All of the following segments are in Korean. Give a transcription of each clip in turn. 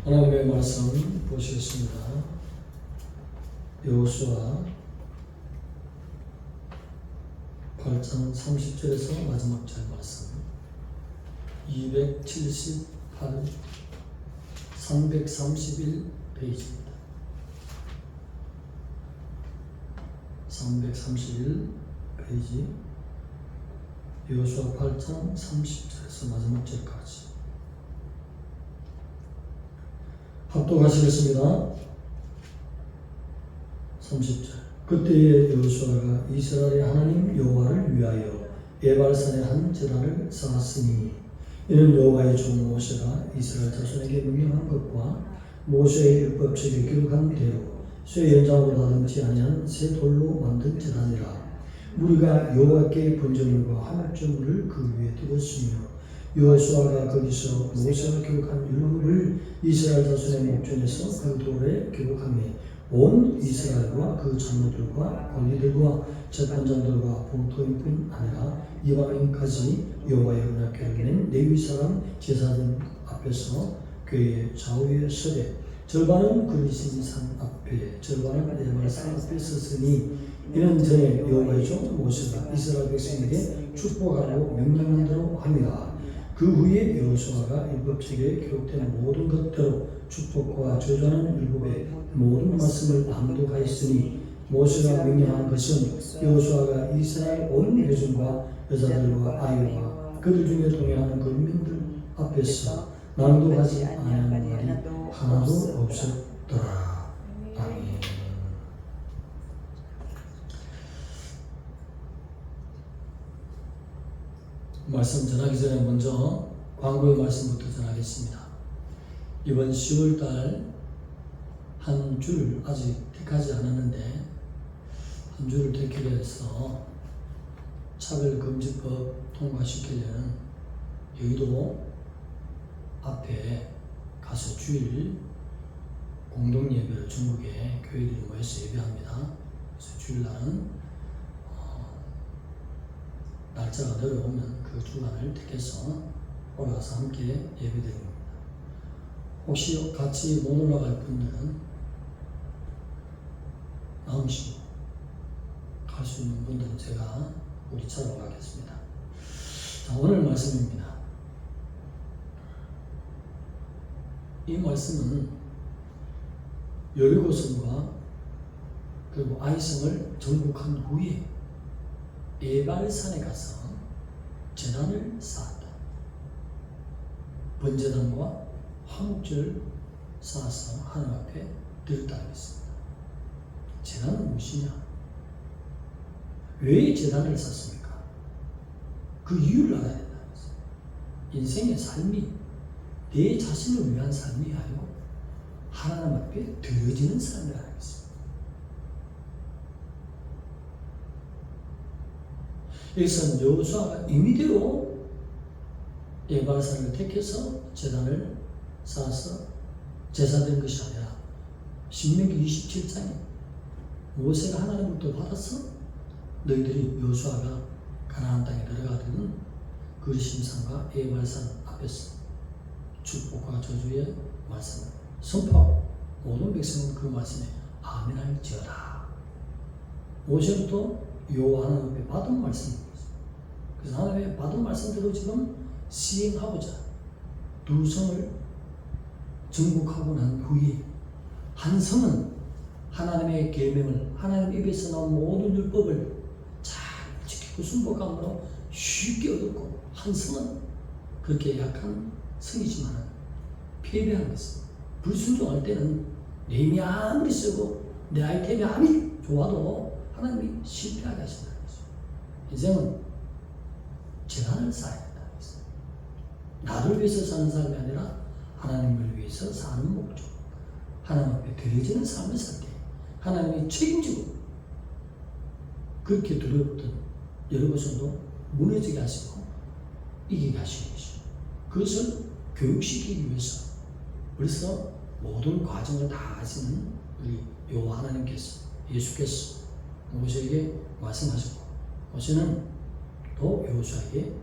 하나님의 말씀 보시겠습니다. 여호수아 8장 30절에서 마지막 절 말씀 278, 331 페이지입니다. 331 페이지 여호수아 8장 30절에서 마지막 절까지 합독하시겠습니다. 30절. 그때에 여호수아가 이스라엘의 하나님 여호와를 위하여 에발산에 한 제단을 쌓았으니 이는 여호와의 종 모세가 이스라엘 자손에게 명령한 것과 모세의 율법책에 기록한 대로 쇠 연장으로 다듬지 아니한 새 돌로 만든 제단이라. 우리가 여호와께 번제물과 화목제물을 그 위에 두었으며 여호수아가 거기서 모세가 기록한 율법을 이스라엘 자손의 목전에서 그 돌에 기록하며 온 이스라엘과 그 장로들과 관리들과 재판장들과 본토인뿐 아니라 이방인까지 여호와의 언약궤를 낸 레위 사람 제사장 앞에서 궤의 좌우에 서되 절반은 그리스인 산 앞에 절반은 에발산 앞에 섰으니 이는 전에 여호와의 종 모세가 이스라엘 백성에게 축복하라고 명령한 대로 합니다. 그 후에 여호수아가 율법책에 기록된 모든 것대로 축복과 저주하는 율법의 모든 말씀을 암독하였으니 모세가 명령한 것은 여호수아가 이스라엘 온 회중과 여자들과 아이와 그들 중에 동행하는 거민들 앞에서 낭독하지 아니한 말이 하나도 없었더라. 아멘. 말씀 전하기 전에 먼저 광고의 말씀부터 전하겠습니다. 이번 10월달 한 주를 아직 택하지 않았는데 한 주를 택하게 해서 차별금지법 통과시키려는 여의도 앞에 가서 주일 공동예배를 중국에 교회들이 모여서 예배합니다. 그래서 주일날은 날짜가 내려오면 그 주간을 택해서 올라가서 함께 예배드립니다. 혹시 같이 못 올라갈 분들은 나오시고 갈 수 있는 분들은 제가 우리 차로 가겠습니다. 자, 오늘 말씀입니다. 이 말씀은 여리고성과 그리고 아이성을 정복한 후에 에발산에 가서 제단을 쌓았다. 번제단과 화목제를 쌓아서 하나님 앞에 드렸다고 했습니다. 제단은 무엇이냐? 왜 제단을 쌓습니까? 그 이유를 알아야 된다고 했습니다. 인생의 삶이 내 자신을 위한 삶이 아니고 하나님 앞에 드려지는 삶이라고 했습니다. 여기서 여호수아가 임의대로 에발산을 택해서 제단을 쌓아서 제사된 것이 아니라 신명기 27장에 모세가 하나님부터 받아서 너희들이 여호수아가 가나안 땅에 들어가던 그 심산과 에발산 앞에서 축복과 저주의 말씀을 선포하고 모든 백성은 그 말씀에 아멘할지어다. 모세부터 여호와 하나님 앞에 받은 말씀입니다. 그래서 하나님의 받은 말씀대로 지금 시행하고자 두 성을 정복하고 난 후에 한 성은 하나님의 계명을 하나님 입에서 나온 모든 율법을 잘 지키고 순복함으로 쉽게 얻었고 한 성은 그렇게 약한 성이지만 패배한 것은 불순종할 때는 내 힘이 아무리 쓰고 내 아이템이 아무리 좋아도 하나님이 실패하게 하신다는 거죠. 인생은 제단을 쌓아야 된다는 것입니다. 나를 위해서 사는 삶이 아니라 하나님을 위해서 사는 목적, 하나님 앞에 드려지는 삶을 살 때 하나님이 책임지고 그렇게 두려웠던 여러 것들도 무너지게 하시고 이기게 하시는 것이죠. 그것을 교육시키기 위해서 그래서 모든 과정을 다 하시는 우리 여호와 하나님께서 예수께서 모세에게 말씀하셨고 모세는 또 여호수아에게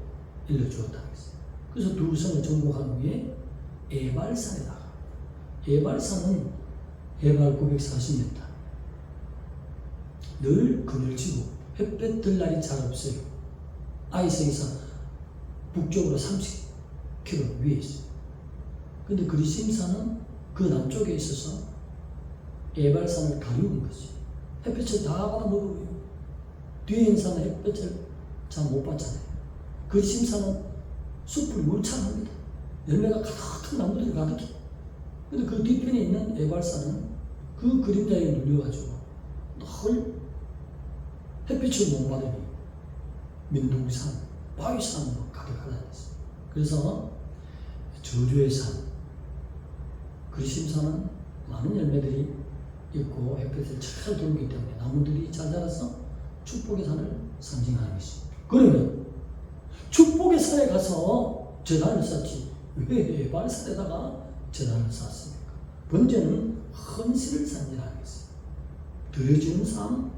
일러주었다는 것입니다. 그래서 두 성을 정복한 후에 에발산에다가 에발산은 해발 940m. 늘 그늘지고 햇볕 들 날이 잘 없어요. 아이성에서 북쪽으로 30km 위에 있어요. 근데 그리심산은 그 남쪽에 있어서 에발산을 가리운 거지. 햇볕을 다 받아먹어요. 뒤에 있는 산은 햇볕을 잘 못 받잖아요. 그리심산은 숲을 울창합니다. 열매가 가득한 나무들이 가득해. 근데 그 뒤편에 있는 에발산은 그 그림자에 눌려가지고 늘 햇빛을 못 받으니 민둥산, 바위산으로 가득하다 했어요. 그래서 저주의 산, 그리심산은 많은 열매들이 있고 햇빛을 잘 들어오기 때문에 나무들이 잘 자라서 축복의 산을 상징하는 것입니다. 그러면 축복의 산에 가서 제단을 쌓지 왜 에발산에다가 제단을 쌓습니까? 번제는 헌신을 상징하는 것입니다. 드려지는 삶,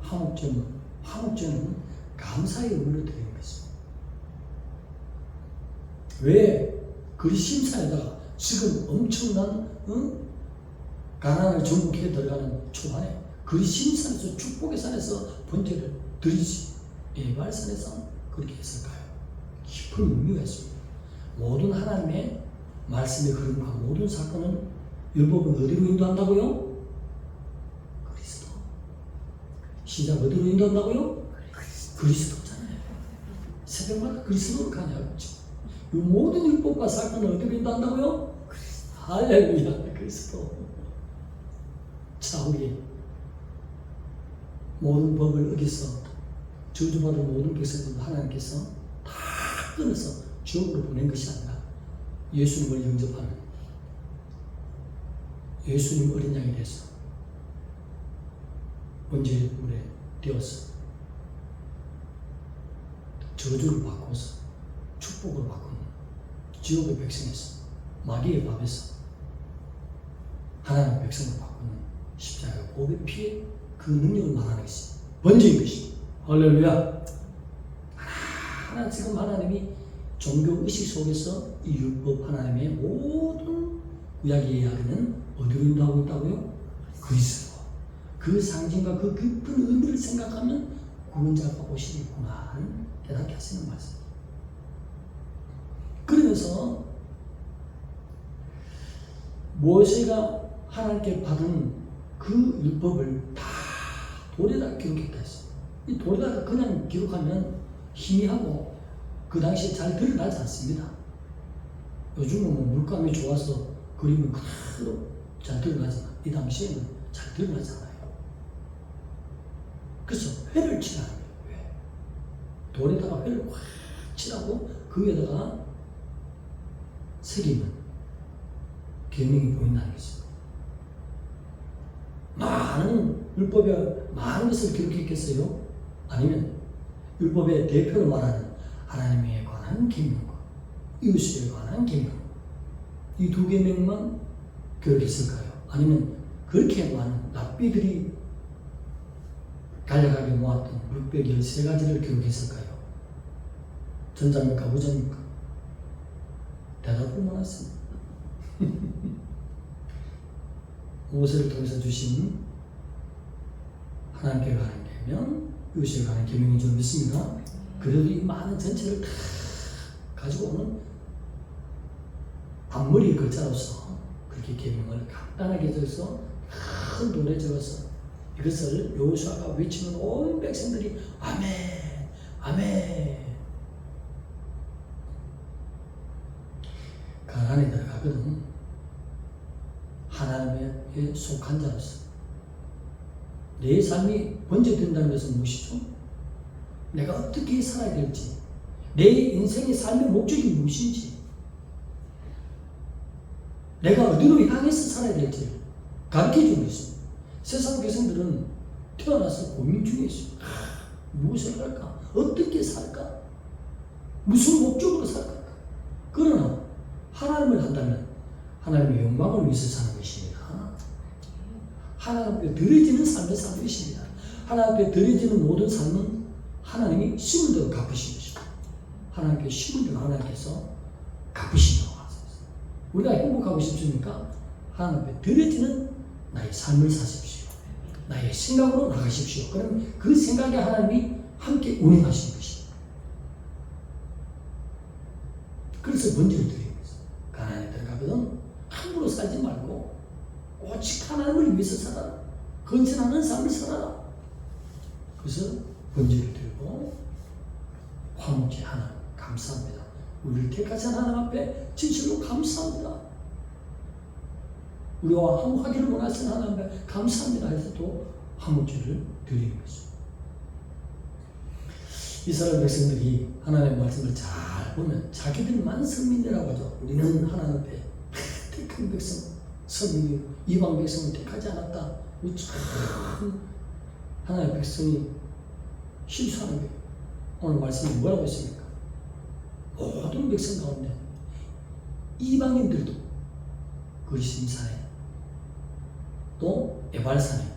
화목제는 감사의 의미로 드리는 것입니다. 왜 그리심산에다가 지금 엄청난 가난을 정복해 들어가는 초반에 그리심산에서 축복의 산에서 번제를 드리지 에발산에서 그렇게 했을까요? 깊은 의미가 있습니다. 모든 하나님의 말씀의 흐름과 모든 사건은 율법은 어디로 인도한다고요? 그리스도. 시작 어디로 인도한다고요? 그리스도잖아요. 새벽마다 그리스도로 가냐고. 이 모든 율법과 사건은 어디로 인도한다고요? 할렐루야, 그리스도. 자, 우리 모든 법을 어겨서 저주받은 모든 백성들도 하나님께서 다 끊어서 지옥으로 보낸 것이 아니라 예수님을 영접하는 예수님 어린 양이 돼서 번제물에 되어서 저주를 바꿔서 축복을 바꾸는 지옥의 백성에서 마귀의 밥에서 하나님의 백성을 바꾸는 십자가 보배 피해 그 능력을 말하는 것이 번제인 것이 할렐루야. 하나 지금 하나님이 종교 의식 속에서 이 율법 하나님의 모든 구약의 이야기는 어디로 인도하고 있다고요? 그리스도. 그 상징과 그 깊은 의미를 생각하면 구원자가 오시겠구나 하는 깨닫게 하시는 말씀. 그러면서 모세가 하나님께 받은 그 율법을 다 돌에다 기록했다 했어요. 이 돌에다가 그냥 기록하면 희미하고 그 당시에 잘 드러나지 않습니다. 요즘은 뭐 물감이 좋아서 그림은 그대로 잘 드러나지만 이 당시에는 잘 드러나지 않아요. 그래서 회를 칠하는 거예요. 왜? 돌에다가 회를 확 칠하고 그 위에다가 새기면 계명이 보인다는 것입니다. 많은 율법에 많은 것을 기록했겠어요? 아니면 율법의 대표로 말하는 하나님에 관한 계명과 이웃에 관한 계명, 이 두 계명만 기록했을까요? 아니면 그렇게 많은 랍비들이 간략하게 모았던 613가지를 기록했을까요? 전자입니까? 후자입니까? 대답을 못했습니다. 모세를 통해서 주신 하나님께 관한 계명, 이웃에 관한 계명인 줄 믿습니다. 그래도 이 많은 전체를 다 가지고 오는 앞머리 글자로서 그렇게 계명을 간단하게 적어서 큰 돌에 적어서 이것을 여호수아가 외치면 온 백성들이 아멘, 아멘. 가나안에 들어가거든 하나님에 속한 자로서 내 삶이 번제된다는 것은 무엇이죠? 내가 어떻게 살아야 될지, 내 인생의 삶의 목적이 무엇인지, 내가 어디로 향해서 살아야 될지 가르쳐주고 있습니다. 세상 백성들은 태어나서 고민 중에 있어요. 무엇을 할까? 어떻게 살까? 무슨 목적으로 살까? 그러나 하나님을 한다면 하나님의 영광을 위해서 사는 것입니다. 하나님 앞에 드려지는 삶을 사는 것입니다. 하나님 앞에 드려지는 모든 삶은 하나님이 심은 대로 갚으신 것입니다. 하나님께 심은 대로 하나님께서 갚으신다고 하셨습니다. 우리가 행복하고 싶습니까? 하나님 앞에 드려지는 나의 삶을 사십시오. 나의 생각으로 나가십시오. 그럼 그 생각에 하나님이 함께 운행하시는 것입니다. 그래서 번제를 드리는 것입니다. 가나안에 들어가거든 함부로 살지 말고 오직 하나님을 위해서 살아라. 건전하는 삶을 살아라. 그래서 번제를 드리고 화목제 하나님 감사합니다. 우리를 택하신 하나님 앞에 진실로 감사합니다. 우리와 화목하기를 원하시는 하나님 앞에 감사합니다 해서 또 화목제를 드리는 것입니다. 이스라엘 백성들이 하나님의 말씀을 잘 보면 자기들만 선민이라고 하죠. 우리는 하나님 앞에 택한 백성, 선민이 이방 백성을 택하지 않았다. 우리 참 하나님의 백성이 실수하는 거예요. 오늘 말씀이 뭐라고 했습니까? 모든 백성 가운데 이방인들도 그리심산에 또 에발산에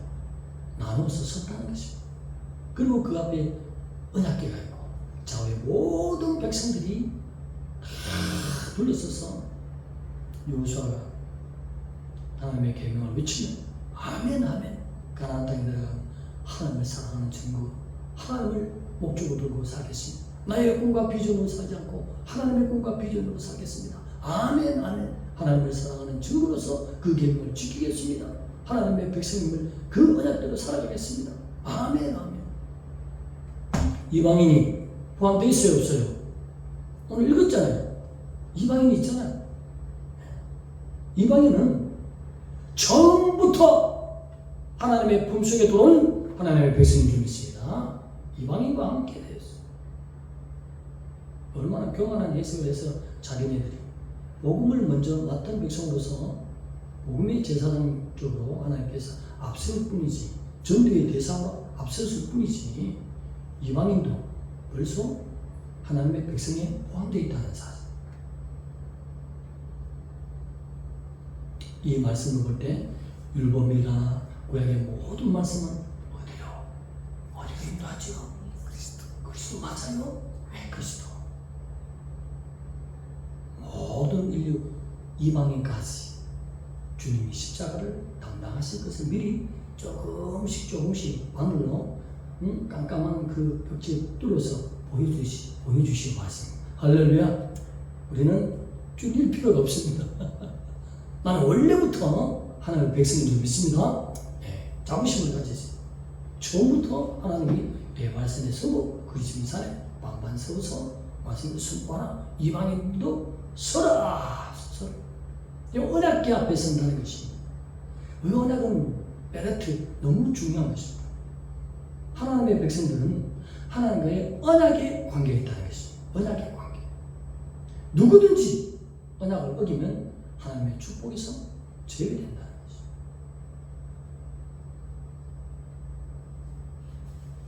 나눠서 섰다는 것입니다. 그리고 그 앞에 언약궤가 있고 좌우의 모든 백성들이 다 둘러서서 여호수아가 하나님의 계명을 외치면 아멘 아멘 가나안 땅에 들어가면 하나님을 사랑하는 증거, 하나님을 목적으로 들고 살겠습니다. 나의 꿈과 비전으로 살지 않고 하나님의 꿈과 비전으로 살겠습니다. 아멘 아멘. 하나님을 사랑하는 증거로서 그 계명을 지키겠습니다. 하나님의 백성임을 그 언약대로 살아가겠습니다. 아멘 아멘. 이방인이 포함되어 있어요 없어요? 오늘 읽었잖아요. 이방인이 있잖아요. 이방인은 처음부터 하나님의 품속에 들어온 하나님의 백성인 줄 믿습니다. 이방인과 함께 되었어요. 얼마나 교만한 예수를 해서 자기네들이 복음을 먼저 맡은 백성으로서 복음의 제사장적으로 하나님께서 앞세울 뿐이지, 전도의 대상으로 앞세웠을 뿐이지, 이방인도 벌써 하나님의 백성에 포함되어 있다는 사실. 이 말씀을 볼 때 율법이나 구약의 모든 말씀은 어디요? 어디로 인도하죠? 그리스도 맞아요? 왜 그리스도? 모든 인류 이방인까지 주님이 십자가를 담당하실 것을 미리 조금씩 바늘로 깜깜한 그 벽지에 뚫어서 보여주신 말씀. 할렐루야. 우리는 줄일 필요가 없습니다. 나는 원래부터 하나님의 백성인 줄 믿습니다. 자부심을 가지세요. 처음부터 하나님이 에발산에 서고 그리심산에 방반 세워서 말씀을 선포하라. 이방인도 서라. 이 언약궤 앞에 선다는 것입니다. 이 언약은 베레트 너무 중요한 것입니다. 하나님의 백성들은 하나님과의 언약에 관계가 있다는 것입니다. 언약의 관계. 누구든지 언약을 어기면 하나님의 축복에서 제외된다는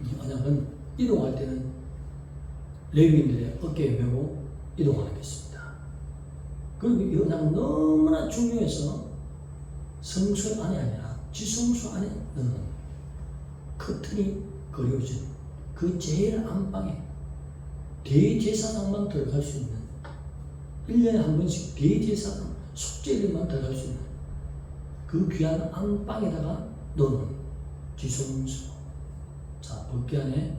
것입니다. 이 언약은 이동할 때는 레위인들의 어깨에 메고 이동하는 것입니다. 그리고 이 언약은 너무나 중요해서 성소 안이 아니라 지성소 안에 넣는 커튼이 그려진 그 제일 안방에 대제사장만 들어갈 수 있는 1년에 한 번씩 대제사장 속죄일만 들어갈 수 있는 그 귀한 안방에다가 넣는 지성소. 자, 법궤 안에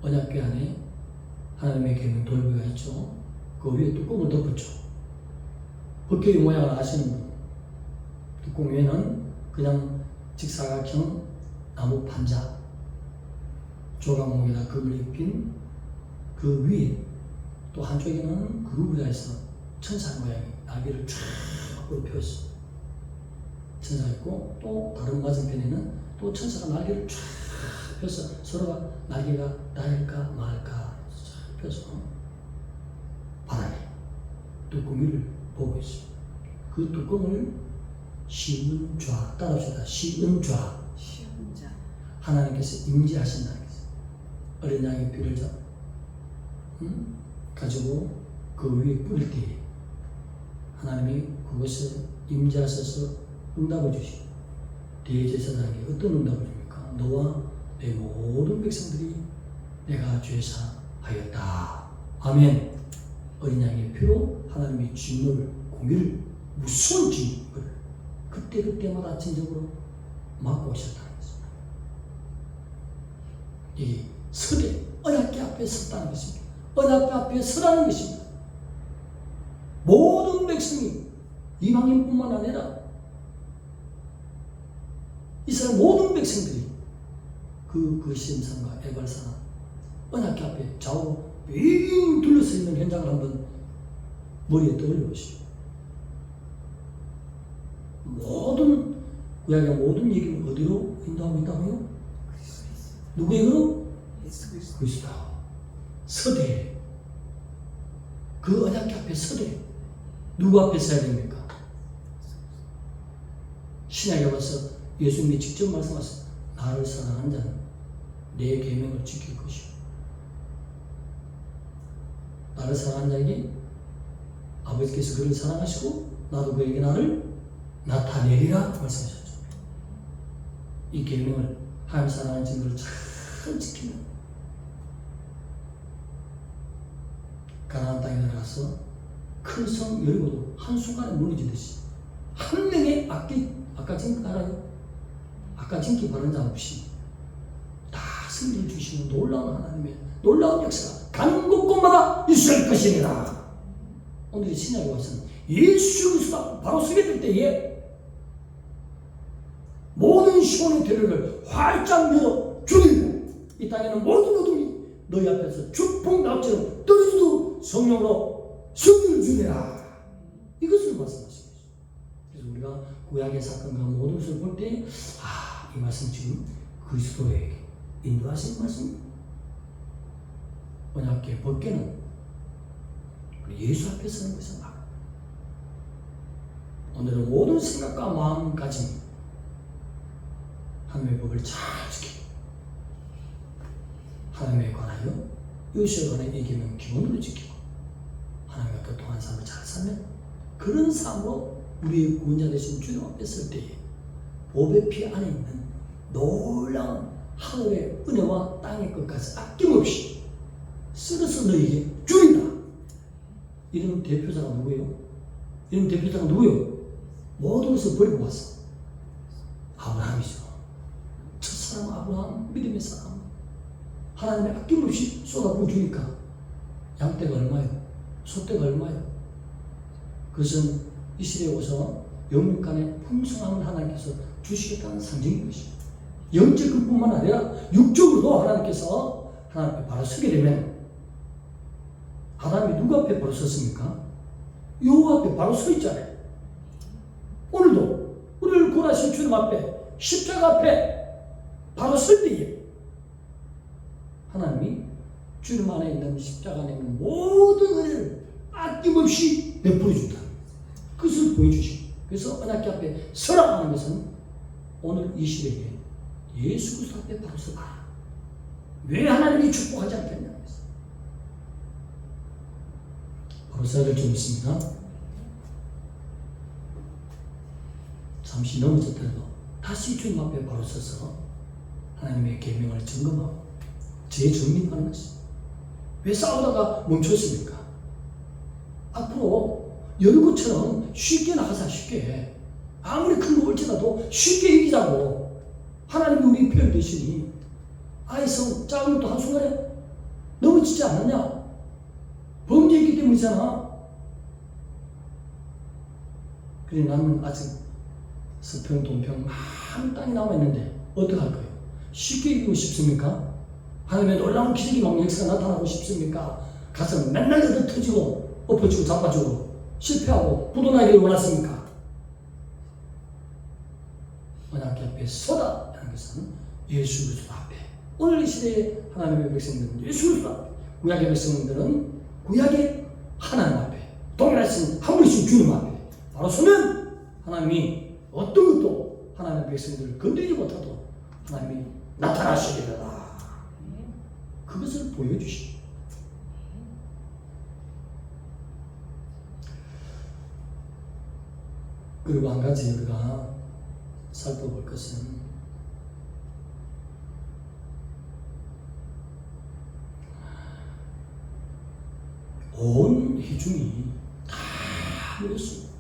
언약궤 안에 하나님의 계명 돌배가 있죠. 그 위에 뚜껑을 덮었죠. 법궤의 모양을 아시는 분, 뚜껑 위에는 그냥 직사각형 나무 판자 조각목이나 금을 입힌 그 위에 또 한쪽에는 그 위에서 천사 모양이 날개를 쫙 펴서 천사가 있고, 또 다른 맞은편에는 또 천사가 날개를 쫙 펴서 서로가 날개가 날까 말까 쫙 펴서 바닥에 뚜껑 위를 보고 있습니다. 그 뚜껑을 시은좌, 따라합시다. 시은좌. 하나님께서 임재하신다는 것이죠. 어린 양의 피를 가지고 그 위에 뿌릴 때 하나님이 그것을 임재하셔서 응답을 주시고, 대제사장에게 어떤 응답을 줍니까? 너와 내 모든 백성들이 내가 죄사하였다. 아멘. 어린 양의 피로 하나님의 진노를 공의를 무서운 진국을 그때그때마다 진정으로 막고 오셨다는 것입니다. 이 서대 언약궤 앞에 섰다는 것입니다. 언약궤 앞에 서라는 것입니다. 모든 백성이 이방인뿐만 아니라 이스라엘 모든 백성들이 그 심산과 에발산과 언약궤 앞에 좌우 빙 둘러서 있는 현장을 한번 머리에 떠올려 보시오. 모든 구약의 모든 얘기는 어디로 인도하고 있다고요? 누구에게로? 그리스도. 서대. 그 언약궤 앞에 서대. 누구 앞에 서야 됩니까? 신약에 와서 예수님이 직접 말씀하셨어요. 나를 사랑하는 자는 내 계명을 지킬 것이요. 나를 사랑하는 자에게 아버지께서 그를 사랑하시고 나도 그에게 나를 나타내리라 말씀하셨죠. 이 계명을 하나님 사랑하는 증거를 잘 지키면 가나안 땅에 들어가서 큰 성 여리고도 한순간에 무너지듯이 한 명의 아까 지금 알아요? 아까 지금 바른 자 없이 다 승리를 주시는 놀라운 하나님의 놀라운 역사가 가는 곳곳마다 있을 것입니다. 오늘 신약에 와서는 예수 그리스도 바로 서게 될 때에 모든 시온의 대륙을 활짝 열어 주리고 이 땅에는 모든 어둠이 너희 앞에서 주풍낙처럼 떨어지도록 성령으로 승리를 주리라. 이것을 말씀하십니다. 그래서 우리가 구약의 사건과 모든 것을 볼 때 이 말씀 지금 그리스도에게 인도하신 말씀입니다. 언약궤 법궤는 예수 앞에 서는 것은 막 오늘은 모든 생각과 마음가짐 하나님의 법을 잘 지키고 하나님에 관하여 이웃에 관하여 이 계명 기본으로 지키고 하나님과 교통한 삶을 잘 살면 그런 삶으로 우리의 구원자 되신 주님 앞에 설 때에 보배 피 안에 있는 놀라운 하늘의 은혜와 땅의 것까지 아낌없이 쓸어서 너희에게 주리라. 이런 대표자가 누구예요? 이런 대표자가 누구예요? 모든 것을 버리고 왔어. 아브라함이죠. 첫사람 아브라함, 믿음의 사람. 하나님의 아낌없이 쏟아부어 주니까 양떼가 얼마예요? 소떼가 얼마예요? 그것은 이 시대에 오서 영육간의 풍성함을 하나님께서 주시겠다는 상징인 것입니다. 영적 것뿐만 아니라 육적으로도 하나님께서 하나님 앞에 바로 서게 되면 아담이 누구 앞에 바로 섰습니까? 여호와 앞에 바로 서 있잖아요. 오늘도 우리를 구원하신 주님 앞에 십자가 앞에 바로 설 때에 하나님이 주님 안에 있는 십자가 안에 있는 모든 은혜를 아낌없이 베풀어 준다. 그것을 보여주시고 그래서 언약궤 앞에 서라 하는 것은 오늘 이 시대에 예수 그리스도 앞에 바로 서라. 왜 하나님이 축복하지 않겠냐는 것입니다. 바로 서야 될 점 있습니다. 잠시 넘어졌더라도 다시 주님 앞에 바로 서서 하나님의 계명을 점검하고 재정립하는 것입니다. 왜 싸우다가 멈췄습니까? 앞으로 여리고처럼 쉽게 나가자. 쉽게 아무리 큰 거 올지라도 쉽게 이기자고 하나님이 우리 편 되시니 아이성 작은 것도 한순간에 넘어지지 않느냐? 범죄했기 때문이잖아. 그래 나는 아직 서평 동평 많은 땅이 남아있는데 어떡할 거예요? 쉽게 이기고 싶습니까? 하나님의 놀라운 기적이 막 역사가 나타나고 싶습니까? 가서 맨날 얻어 터지고 엎어지고 자빠지고 실패하고 부도나기를 원하십니까? 언약궤 앞에 서다 하는 것은 예수 그리스도 앞에 오늘 이 시대의 하나님의 백성들은 예수 그리스도 앞에 구약의 백성들은 구약의 하나님 앞에 동일하신 한 분이신 주님 앞에 바로 서면 하나님이 어떤 것도 하나님의 백성들을 건드리지 못하도록 하나님이 나타나시게 되라. 그것을 보여주시고 그리고 한 가지 우리가 살펴볼 것은 온 회중이 다 이뤘습니다.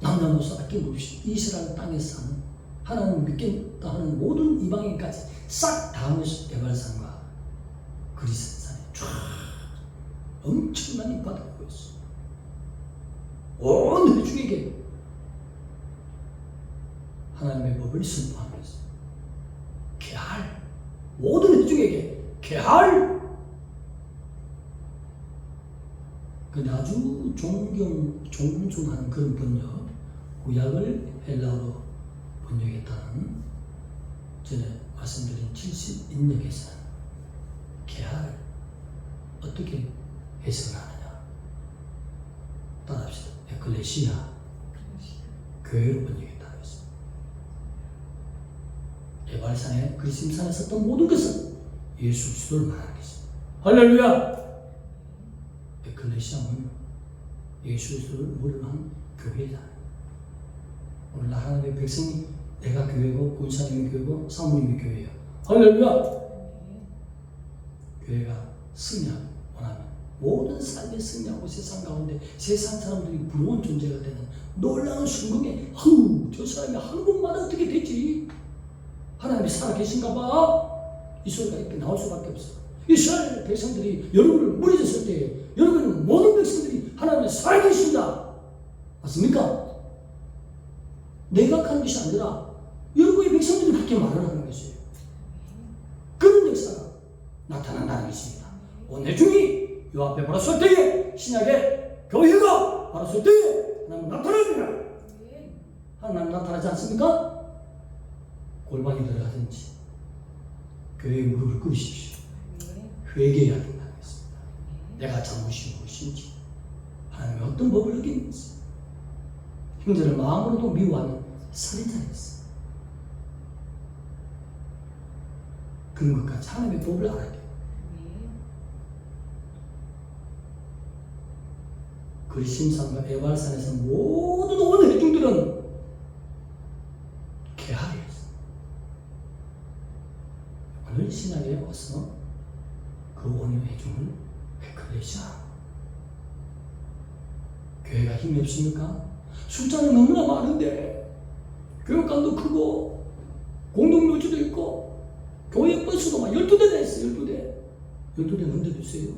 남녀노소 아낌없이 이스라엘 땅에 사는 하나님 믿겠다 하는 모든 이방인까지 싹 다 모여서 에발산과 그리스산에 쫙 엄청난 인파가 되고 있어. 온 회중에게 하나님의 법을 선포하면서 개할, 모든 회중에게 개할. 근데 아주 존중하는 그런 번역, 구약을 헬라어로 번역했다는 전에 말씀드린 70인역에서는 개할 어떻게 해석을 하느냐? 따라합시다. 에클레시아, 교회로 번역했다고 했습니다. 에발산에 그리스임산에 썼던 모든 것은 예수 그리스도를 말하는 것입니다. 할렐루야! 에클레시아는 예수 그리스도를 머리로 한 교회다. 오늘 하나님의 백성이 내가 교회고 권사님이 교회고 사모님이 교회야. 할렐루야! 교회가 승리하고 원하면 모든 삶의 승리하고 세상 가운데 세상 사람들이 부러운 존재가 되는 놀라운 순간에 저 사람이 한 번마다 어떻게 되지? 하나님이 살아계신가 봐. 이 소리가 이렇게 나올 수밖에 없어. 이스라엘 백성들이 여러분을 무너졌을 때 여러분은 모든 백성들이 하나님이 살아계신다. 맞습니까? 내가 하는 것이 아니라 여러분의 백성들이 그렇게 말을 하는 것이에요. 그런 역사가 나타난다는 것입니다. 온 회중이 요 앞에 바로 설 때에 신약의 교회가 바로 설 때에 하나님 나타납니다. 하나님 나타나지 않습니까? 골방에 들어가든지 교회의 무릎을 꿇으십시오. 회개해야 된다는 것입니다. 내가 잘못이 무엇인지, 하나님의 어떤 법을 어겼는지, 형제를 마음으로도 미워하는 살인자였어. 그런 것까지 하나님의 법을 알아야 돼요. 그리심산과 에발산에서 모든 온 회중들은 개하였어. 오늘 신약에 와서 그 온 회중을 에클레시아, 교회가 힘이 없습니까? 숫자는 너무나 많은데 교육관도 크고 공동묘지도 있고 교회 버스도 막 12대나 있어요. 12대 넘게 주세요.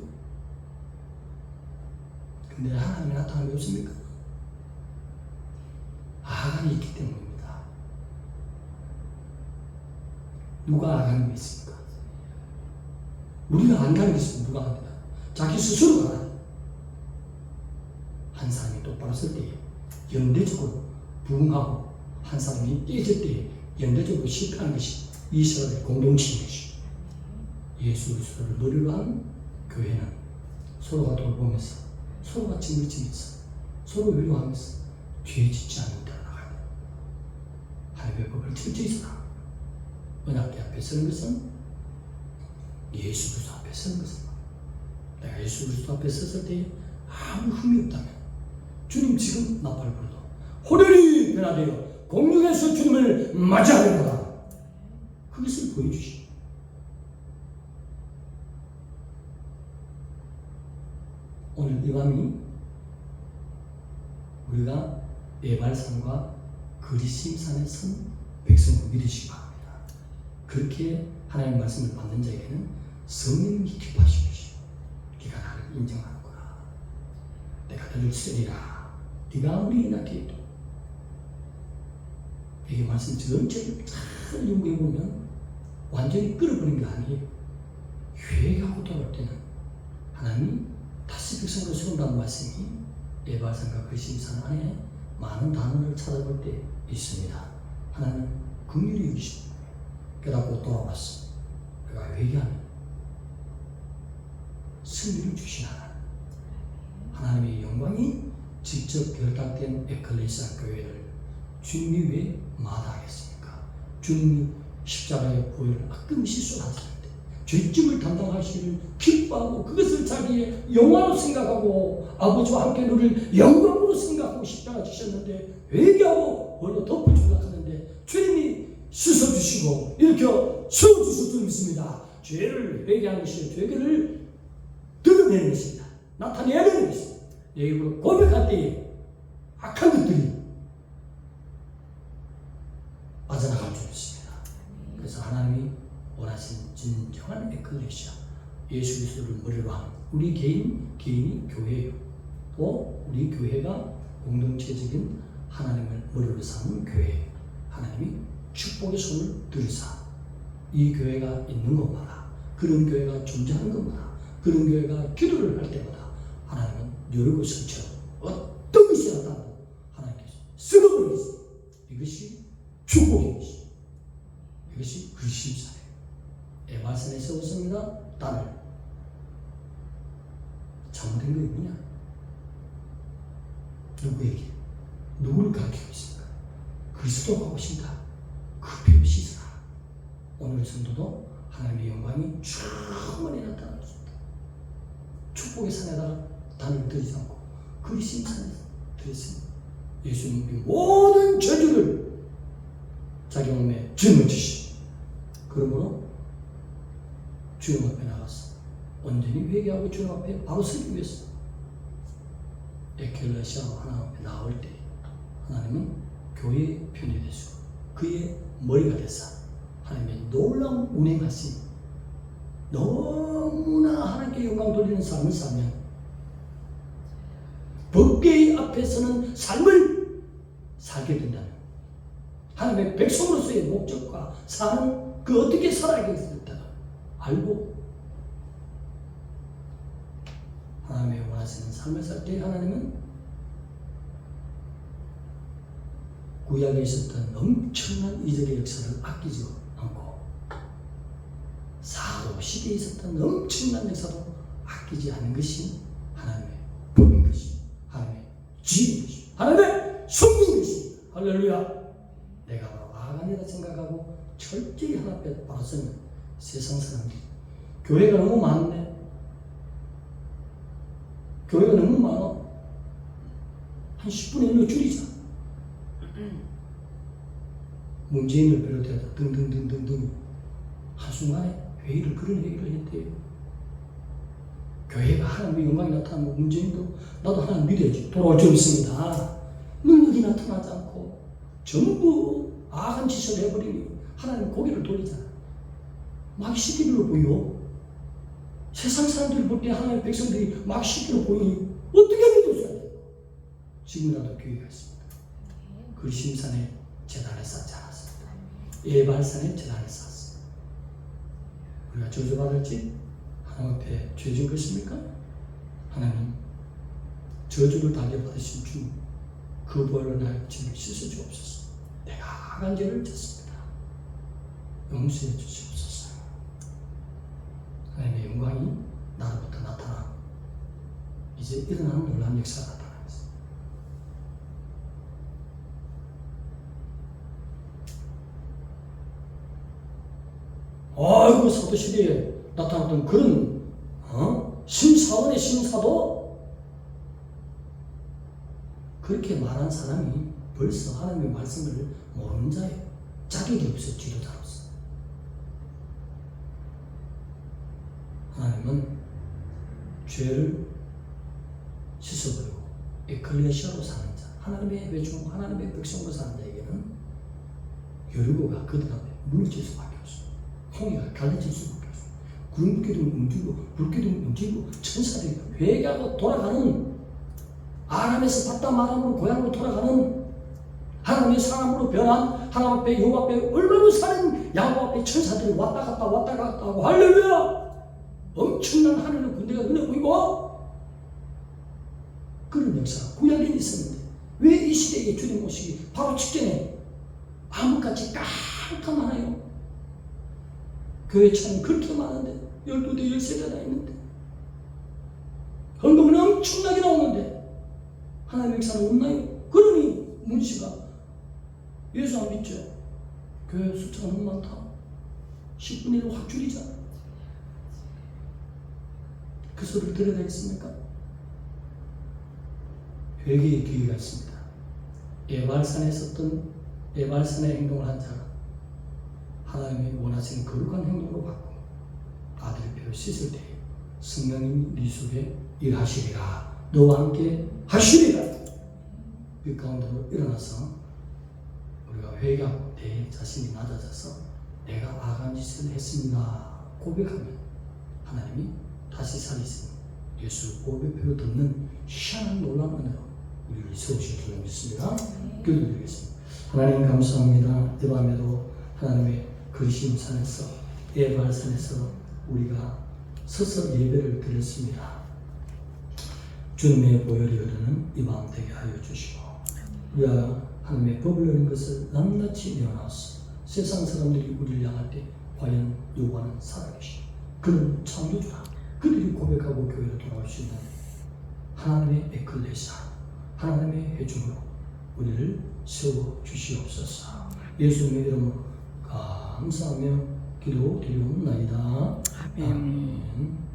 근데 하나님이 나타남이 없습니까? 아간이 있기 때문입니다. 누가 아간이 있습니까? 우리가 안 가는 것은 누가 합니다. 자기 스스로가 가요. 한 사람이 똑바로 설 때에 연대적으로 부흥하고 한 사람이 깨질 때에 연대적으로 실패하는 것이 이스라엘의 공동체인 것이죠. 예수 그리스도를 머리로 한 교회는 서로가 돌보면서 서로가 짐을 지면서 서로 위로하면서 죄 짓지 않는 데로 나가야 돼요. 하나님의 법을 철저히 살아가고 은합대 앞에 서는 것은 예수 그리스도 앞에 서는 것은 내가 예수 그리스도 앞에 섰을 때 아무 흠이 없다면 주님 지금 나팔 불어도 호련히 변화되어 공중에서 주님을 맞이하려다. 그것을 보여주시오. 오늘 이 밤이 우리가 에발산과 그리심산에 선 백성을 믿으시기 바랍니다. 그렇게 하나님의 말씀을 받는 자에게는 성령님이 기뻐하시오. 네가 나를 인정하는구나. 내가 너를 쓰리라. 네가 아무리 인하게 해도 이 말씀 전체를 잘 연구해보면 완전히 끌어버리는 게 아니에요. 회개하고 돌아올 때는 하나님이 다시 백성으로 세운다는 말씀이 에발산과 그리심산 안에 많은 단어를 찾아볼 때 있습니다. 하나님 긍휼히 여기시고 깨닫고 돌아왔어. 내가 회개하면 승리를 주시나 하나님의 영광이 직접 결탁된 에클레시아 교회를 주님이 왜 마다하겠습니까? 주님이 십자가의 보혈을 아낌없이 쏟아주는데 죄짐을 담당하시기를 기뻐하고 그것을 자기의 영화로 생각하고 아버지와 함께 누릴 영광으로 생각하고 십자가 지셨는데 회개하고 벌로 덮어주려고 하는데 주님이 씻어주시고 일으켜 세워주실 줄 믿습니다. 죄를 회개하는 것이 죄를 드러내는 것입니다. 나타내야 되는 것입니다. 내 입으로 고백할 때에 악한 것들이 빠져나갈 줄 있습니다. 그래서 하나님이 원하시는 진정한 에클레시아, 예수 그리스도를 머리로 하는 우리 개인이 교회예요. 또 우리 교회가 공동체적인 하나님을 머리로 삼는 교회, 하나님이 축복의 손을 들이사 이 교회가 있는 것마다, 그런 교회가 존재하는 것마다, 그런 교회가 기도를 할 때마다 하나님은 여리고성처럼 어떤 것이 나타나도 하나님께서 쓸어버리겠어요. 이것이 축복인 것이, 이것이 불신사예요. 에발산에 세웠습니다. 땅을. 잘못된 게 뭐냐? 누구에게? 누구를 가르치고 있습니까? 그리스도가 오신다. 그 피로 씻으라. 오늘 성도도 하나님의 영광이 충만히 나타났습니다. 축복의 산에다가 단을 들이지 않고 그리스도의 산에 들였습니다. 예수님이 모든 저주를 자기 몸에 짊어지시. 그러므로 주님 앞에 나갔어. 온전히 회개하고 주님 앞에 바로 서기 위해서 에클레시아로 하나님 앞에 나올 때 하나님은 교회의 편이 되시고 그의 머리가 되사 하나님의 놀라운 운행하심, 너무나 하나님께 영광 돌리는 삶을 살면 법궤의 앞에서는 삶을 살게 된다는 하나님의 백성으로서의 목적과 사는 그 어떻게 살아야겠다 알고 하나님의 원하시는 삶을 살 때 하나님은 구약에 있었던 엄청난 이적의 역사를 아끼지 않고 사도 시대에 있었던 엄청난 역사도 아끼지 않는 것이 하나님의 법인 것이, 하나님의 지혜인 것이, 하나님의 성공인 것이. 할렐루야. 내가 바로 아간이라 생각하고 철저히 하나님 앞에 바로 서면 세상 사람들이 교회가 너무 많네, 교회가 너무 많아, 한 10분의 1로 줄이자. 문재인을 비롯해서 등등등등등 한순간에 회의를, 그런 회의를 했대요. 교회가 하나님의 영광이 나타나면 문재인도 나도 하나님 믿어야지 돌아올 줄 믿습니다. 능력이 나타나지 않고 전부 악한 짓을 해버리니 하나님 고개를 돌리잖아. 막 시기로 보여. 세상 사람들이 볼 때 하나님의 백성들이 막 시기로 보이니 어떻게 믿을 수 있어요? 지금이라도 교회가 있습니다. 그 심산에 제단을 쌓지 않았습니다. 예발산에 제단을 쌓았습니다. 우리가 저주받을지 하나님 앞에 죄진 것입니까? 하나님 저주를 당해받으신 주 그 벌을 나의 죄를 씻어주옵소서. 내가 악한 죄를 졌습니다. 용서해 주시옵소서. 하나님의 영광이 나로부터 나타나 이제 일어나는 놀라운 역사가 나타나겠습니다. 아이고, 사도시대에 나타났던 그런 심사원의 심사도 그렇게 말한 사람이 벌써 하나님의 말씀을 모르는 자예요. 자격이 없어, 지도자로서. 하나님은 죄를 씻어버리고 에클레시아로 사는 자, 하나님의 회중, 하나님의 백성으로 사는 자에게는 여리고가 그들 앞에 무너질 수밖에 없어. 홍해가 갈라질 수밖에 없어. 구름기둥 움직이고 불기둥 움직이고 천사들이 회개하고 돌아가는, 아람에서 바다 아람으로 고향으로 돌아가는 하나님의 사람으로 변한 하나님 앞에 여호와 앞에 얼마나 사는 야곱 앞에 천사들이 왔다 갔다 하고 할렐루야! 엄청난 하늘의 군대가 눈에 보이고 그런 역사가 구약에 있었는데 왜 이 시대에 주님 오시기 바로 직전에 암흑같이 깜깜하나요? 교회 참 그렇게 많은데 12대 13대나 있는데 헌금은 엄청나게 나오는데 하나님의 역사는 없나요? 그러니 문씨가 예수 안 믿죠? 교회 숫자가 너무 많다. 10분의 1로 확 줄이자. 그 소리를 들어야 되겠습니까? 회개의 기회가 있습니다. 에발산에 있었던 에발산의 행동을 한 자가 하나님이 원하시는 거룩한 행동으로 바꾸고 아들의 피로 씻을 때 성령님이 네 속에 일하시리라 너와 함께 하시리라. 그 가운데로 일어나서 우리가 회개하되 자신이 낮아져서 내가 악한 짓을 했습니다 고백하면 하나님이 다시 살리신 예수 고백표로 듣는 희한한 놀라운 은혜로 우리를 세우실 줄로 믿습니다. 기도드리겠습니다. 하나님 감사합니다. 이 밤에도 하나님의 그리심 산에서 에발 산에서 우리가 서서 예배를 드렸습니다. 주님의 보혈이 흐르는 이 마음 되게 하여 주시고 우리가 하나님의 법을 여는 것을 낱낱이 내어놨어. 세상 사람들이 우리를 향할 때 과연 여호와는 살아계시오. 그는 창조주라. 그들이 고백하고 교회로 돌아올 수 있는 하나님의 에클레시아, 하나님의 회중으로 우리를 세워 주시옵소서. 예수님의 이름으로 감사하며 기도드리옵나이다. 아멘.